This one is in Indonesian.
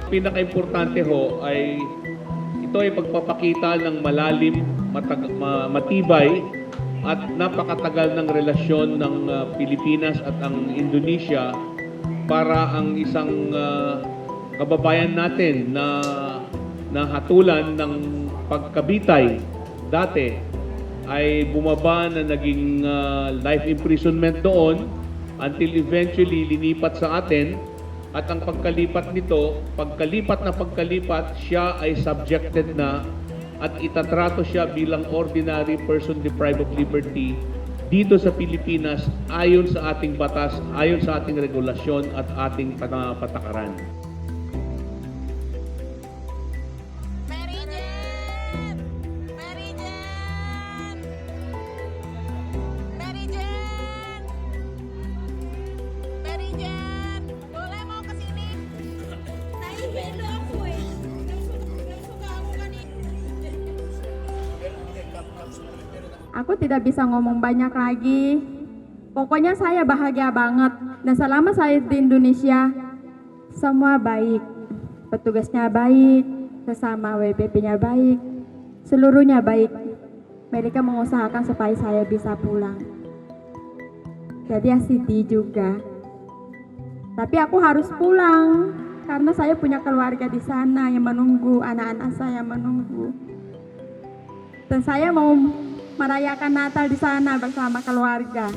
Pinaka-importante ho ay ito ay pagpapakita ng malalim, matibay at napakatagal ng relasyon ng Pilipinas at ang Indonesia para ang isang kababayan natin na hatulan ng pagkabitay dati ay bumaba na naging life imprisonment doon until eventually linipat sa atin. At ang pagkalipat nito, pagkalipat, siya ay subjected na at itatrato siya bilang ordinary person deprived of liberty dito sa Pilipinas ayon sa ating batas, ayon sa ating regulasyon at ating patakaran. Aku tidak bisa ngomong banyak lagi. Pokoknya saya bahagia banget. Dan selama saya di Indonesia, semua baik. Petugasnya baik, sesama WPP-nya baik, seluruhnya baik. Mereka mengusahakan supaya saya bisa pulang. Jadi ya sedih juga. Tapi aku harus pulang karena saya punya keluarga di sana yang menunggu, anak-anak saya menunggu. Dan saya mau merayakan Natal di sana bersama keluarga.